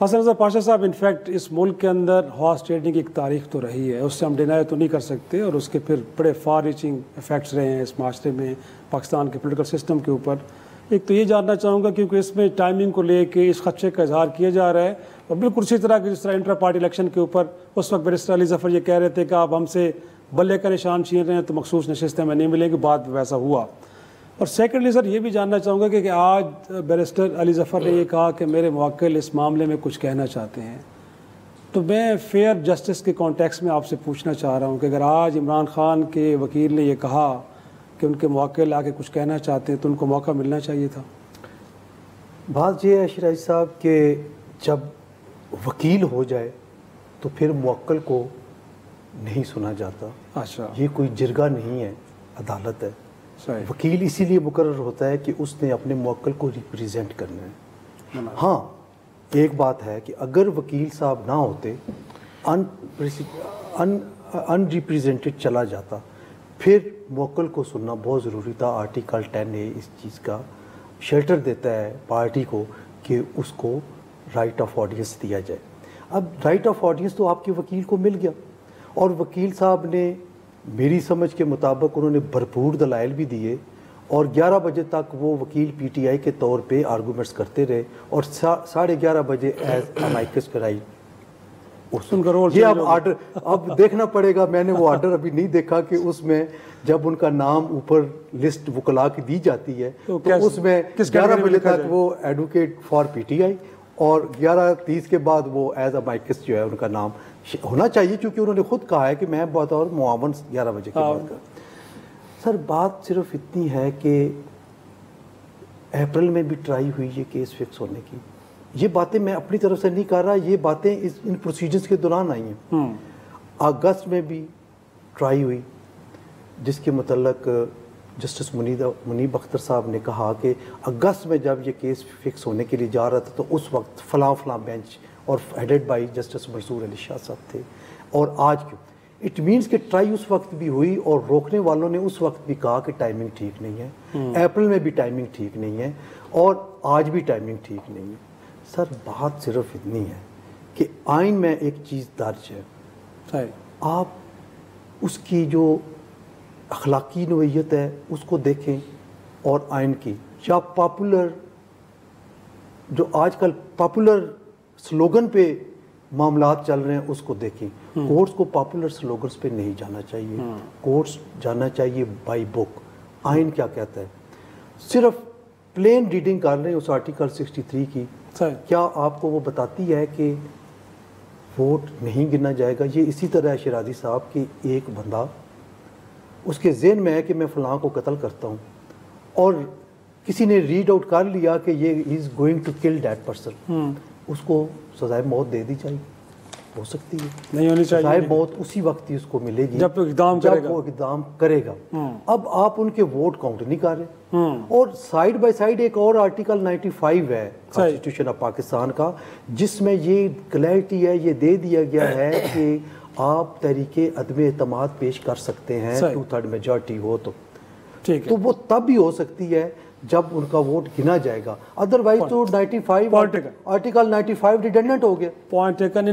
حسن رضا پاشا صاحب انفیکٹ اس ملک کے اندر horse trading کی ایک تاریخ تو رہی ہے، اس سے ہم ڈینائی تو نہیں کر سکتے، اور اس کے پھر بڑے فار ریچنگ افیکٹس رہے ہیں اس معاشرے میں، پاکستان کے پولیٹیکل سسٹم کے اوپر۔ ایک تو یہ جاننا چاہوں گا کیونکہ اس میں ٹائمنگ کو لے کے اس خدشے کا اظہار کیا جا رہا ہے، اور بالکل اسی طرح کہ جس طرح انٹرا پارٹی الیکشن کے اوپر اس وقت بیرسٹر علی ظفر یہ کہہ رہے تھے کہ آپ ہم سے بلے کا نشان چھین رہے ہیں تو مخصوص نشستیں میں نہیں ملیں گی، بعد ویسا ہوا۔ اور سیکنڈلی سر یہ بھی جاننا چاہوں گا کہ آج بیرسٹر علی ظفر نے یہ کہا کہ میرے موکل اس معاملے میں کچھ کہنا چاہتے ہیں، تو میں فیئر جسٹس کے کانٹیکس میں آپ سے پوچھنا چاہ رہا ہوں کہ اگر آج عمران خان کے وکیل نے یہ کہا کہ ان کے موکل آ کے کچھ کہنا چاہتے ہیں تو ان کو موقع ملنا چاہیے تھا۔ بات یہ ہے شراجی صاحب کہ جب وکیل ہو جائے تو پھر موکل کو نہیں سنا جاتا۔ اچھا، یہ کوئی جرگہ نہیں ہے، عدالت ہے۔ صحیح۔ وکیل اسی لیے مقرر ہوتا ہے کہ اس نے اپنے موکل کو ریپریزنٹ کرنا ہے۔ ہاں ایک بات ہے کہ اگر وکیل صاحب نہ ہوتے، ان ریپریزنٹڈ چلا جاتا، پھر موکل کو سننا بہت ضروری تھا۔ آرٹیکل 10A اس چیز کا شیلٹر دیتا ہے پارٹی کو کہ اس کو رائٹ آف آڈینس دیا جائے۔ اب رائٹ آف آڈینس تو آپ کے وکیل کو مل گیا، اور وکیل صاحب نے میری سمجھ کے مطابق انہوں نے بھرپور دلائل بھی دیے، اور 11 بجے تک وہ وکیل پی ٹی آئی کے طور پہ آرگومنٹس کرتے رہے، اور 11:30 بجے ایز امائکس کرائی۔ یہ اب آرڈر اب دیکھنا پڑے گا، میں نے وہ آرڈر ابھی نہیں دیکھا کہ اس میں جب ان کا نام اوپر لسٹ وکلاء کی دی جاتی ہے تو اس میں 11 بجے تک وہ advocate for P T I, اور 11:30 کے بعد وہ ایز امائکس جو ہے ان کا نام ہونا چاہیے، چونکہ انہوں نے خود کہا ہے کہ میں بطور معاون 11 بجے کے بعد کا۔ سر بات صرف اتنی ہے کہ اپریل میں بھی ٹرائی ہوئی یہ کیس فکس ہونے کی۔ یہ باتیں میں اپنی طرف سے نہیں کر رہا، یہ باتیں ان پروسیجرز کے دوران آئی ہیں۔ اگست میں بھی ٹرائی ہوئی، جس کے متعلق جسٹس منیب اختر صاحب نے کہا کہ اگست میں جب یہ کیس فکس ہونے کے لیے جا رہا تھا تو اس وقت فلاں بینچ اور ہیڈڈ بائی جسٹس منصور علی شاہ صاحب تھے، اور آج کیوں؟ اٹ مینس کہ ٹرائی اس وقت بھی ہوئی، اور روکنے والوں نے اس وقت بھی کہا کہ ٹائمنگ ٹھیک نہیں ہے، اپریل میں بھی ٹائمنگ ٹھیک نہیں ہے، اور آج بھی ٹائمنگ ٹھیک نہیں ہے۔ سر بات صرف اتنی ہے کہ آئین میں ایک چیز درج ہے، آپ اس کی جو اخلاقی نوعیت ہے اس کو دیکھیں، اور آئین کی یا پاپولر جو آج کل پاپولر سلوگن پہ معاملات چل رہے ہیں اس کو دیکھیں۔ کورٹس کو پاپولر سلوگنس پہ نہیں جانا چاہیے، کورٹس جانا چاہیے بائی بک۔ آئین کیا کہتا ہے؟ صرف پلین ریڈنگ کر رہے ہیں اس آرٹیکل 63 کی، کیا آپ کو وہ بتاتی ہے کہ ووٹ نہیں گنا جائے گا؟ یہ اسی طرح ہے شیرازی صاحب کہ ایک بندہ اس کے ذہن میں ہے کہ میں فلاں کو قتل کرتا ہوں، اور کسی نے ریڈ آؤٹ کر لیا کہ یہ is going to kill that person, اس کو سزائے موت دے دی جائے گی؟ ہو سکتی ہے نہیں ہونی چاہیے، سزائے موت اسی وقت ہی اس کو ملے گی جب وہ اقدام کرے گا۔ اب آپ ان کے ووٹ کاؤنٹ نہیں کر رہے، اور سائیڈ بائی سائیڈ ایک اور آرٹیکل 95 ہے کانسٹیٹیوشن آف پاکستان کا، جس میں یہ کلیئرٹی ہے، یہ دے دیا گیا ہے کہ آپ تحریک عدم اعتماد پیش کر سکتے ہیں 2/3 میجورٹی ہو تو وہ تب ہی ہو سکتی ہے جب ان کا ووٹ گنا جائے گا، ادروائز تو 95 آرٹیکل 95 ریڈنڈنٹ ہو گیا۔ Point taken.